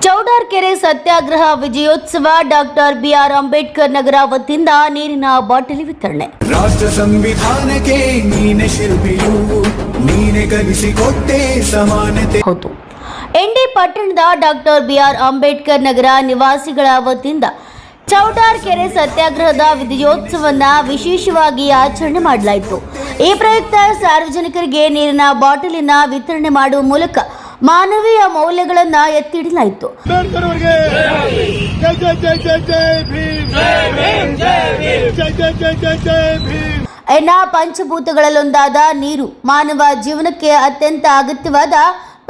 ಚೌಡಾರ್ಕೆರೆ ಸತ್ಯಾಗ್ರಹ ವಿಜಯೋತ್ಸವ doctor B R Ambedkar Nagar ವತಿಯಿಂದ ನೀರಿನ ಬಾಟಲಿ ವಿತರಣೆ. ರಾಷ್ಟ್ರ ಸಂವಿಧಾನಕ್ಕೆ ನೀನೆ ಶಿಲ್ಪಿಯು, ನೀನೆ ಕಲಿಸಿಕೊಟ್ಟೆ ಸಮಾನತೆ. ಹೌದು, ಎಂಡಿ ಪಟ್ಟಣದ ಡಾಕ್ಟರ್ ಬಿಆರ್ ಅಂಬೇಡ್ಕರ್ ನಗರ ನಿವಾಸಿಗಳ ವತಿಯಿಂದ ಚೌಡಾರ್ಕೆರೆ ಸತ್ಯಾಗ್ರಹದ ವಿಜಯೋತ್ಸವವನ್ನು ವಿಶೇಷವಾಗಿ ಆಚರಣೆ ಮಾಡಲಾಯಿತು. ಈ ಪ್ರಯುಕ್ತ ಸಾರ್ವಜನಿಕರಿಗೆ ನೀರಿನ ಬಾಟಲಿನ ವಿತರಣೆ ಮಾಡುವ ಮೂಲಕ ಮಾನವೀಯ ಮೌಲ್ಯಗಳನ್ನು ಎತ್ತಿ ಹಿಡಿಯಲಾಯಿತು. ಪಂಚಭೂತಗಳಲ್ಲೊಂದಾದ ನೀರು ಮಾನವ ಜೀವನಕ್ಕೆ ಅತ್ಯಂತ ಅಗತ್ಯವಾದ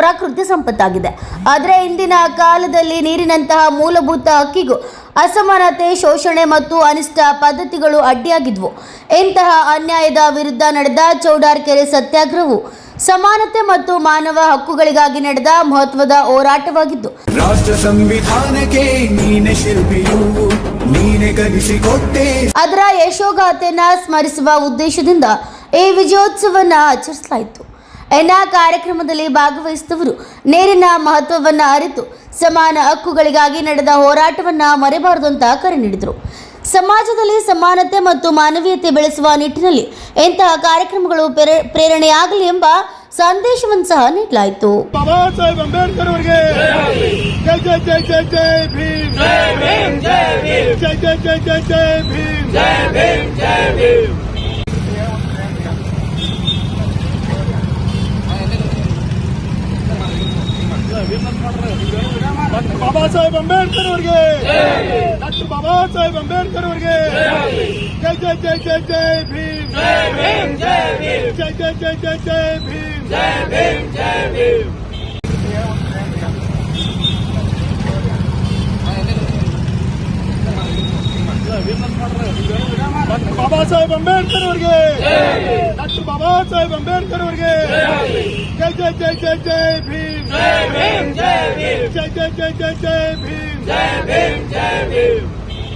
ಪ್ರಕೃತಿ ಸಂಪತ್ತಾಗಿದೆ. ಆದರೆ ಇಂದಿನ ಕಾಲದಲ್ಲಿ ನೀರಿನಂತಹ ಮೂಲಭೂತ ಹಕ್ಕಿಗೂ ಅಸಮಾನತೆ, ಶೋಷಣೆ ಮತ್ತು ಅನಿಷ್ಟ ಪದ್ಧತಿಗಳು ಅಡ್ಡಿಯಾಗಿದ್ವು. ಇಂತಹ ಅನ್ಯಾಯದ ವಿರುದ್ಧ ನಡೆದ ಚೌಡಾರ್ಕೆರೆ ಸತ್ಯಾಗ್ರಹವು ಸಮಾನತೆ ಮತ್ತು ಮಾನವ ಹಕ್ಕುಗಳಿಗಾಗಿ ನಡೆದ ಮಹತ್ವದ ಹೋರಾಟವಾಗಿದ್ದು, ರಾಷ್ಟ್ರ ಸಂವಿಧಾನಕ್ಕೆ ನೀನೆ ಶಿಲ್ಪಿಯು, ನೀನೆ ಕಲಿಸಿಕೊಟ್ಟೆ ಅದರ ಯಶೋಗಾಥೆಯನ್ನು ಸ್ಮರಿಸುವ ಉದ್ದೇಶದಿಂದ ಈ ವಿಜಯೋತ್ಸವವನ್ನು ಆಚರಿಸಲಾಯಿತು. ಕಾರ್ಯಕ್ರಮದಲ್ಲಿ ಭಾಗವಹಿಸಿದವರು ನೀರಿನ ಮಹತ್ವವನ್ನು ಅರಿತು ಸಮಾನ ಹಕ್ಕುಗಳಿಗಾಗಿ ನಡೆದ ಹೋರಾಟವನ್ನು ಮರೆಯಬಾರದು ಅಂತ ಕರೆ ನೀಡಿದರು. ಸಮಾಜದಲ್ಲಿ ಸಮಾನತೆ ಮತ್ತು ಮಾನವೀಯತೆ ಬೆಳೆಸುವ ನಿಟ್ಟಿನಲ್ಲಿ ಇಂತಹ ಕಾರ್ಯಕ್ರಮಗಳು ಪ್ರೇರಣೆಯಾಗಲಿ ಎಂಬ ಸಂದೇಶವನ್ನು ಸಹ ನೀಡಲಾಯಿತು. ಬಾಬಾ ಸಾಹೇಬ್ ಅಂಬೇಡ್ಕರ್ ಅವರಿಗೆ ಜೈ ಜೈ ಜೈ ಜೈ ಜೈ ಭೀಮ್, ಜೈ ಭೀಮ್ ಜೈ ಭೀಮ್, ಜೈ ಜೈ ಜೈ ಜೈ ಜೈ ಭೀಮ್, ಜೈ ಭೀಮ್ ಜೈ ಭೀಮ್. ಡಾಕ್ಟರ್ ಬಾಬಾ ಸಾಹೇಬ್ ಅಂಬೇಡ್ಕರ್ ಅವರಿಗೆ, ಡಾಕ್ಟರ್ ಬಾಬಾ ಸಾಹೇಬ್ ಅಂಬೇಡ್ಕರ್ ಅವರಿಗೆ ಜೈ ಜೈ ಜೈ ಜೈ ಜೈ ಭೀಮ್, ಜೈ ಭೀಮ್ ಜೈ ಭೀಮ್, ಜೈ ಜೈ ಜೈ ಜೈ ಜೈ ಭೀಮ್, ಜೈ ಭೀಮ್ ಜೈ ಭೀಮ್. ಡಾಕ್ಟರ್ ಬಾಬಾ ಸಾಹೇಬ್ ಅಂಬೇಡ್ಕರ್ ಅವರಿಗೆ, ಡಾಕ್ಟರ್ ಬಾಬಾ ಸಾಹೇಬ್ ಅಂಬೇಡ್ಕರ್ ಅವರಿಗೆ ಜೈ ಜೈ ಜೈ ಜೈ ಜೈ ಭೀಮ್, ಜೈ ಭೀಮ್ ಜೈ ಭೀಮ್, ಜೈ ಜೈ ಜೈ ಜೈ ಜೈ ಭೀಮ್, ಜೈ ಭೀಮ್ ಜೈ ಭೀಮ್.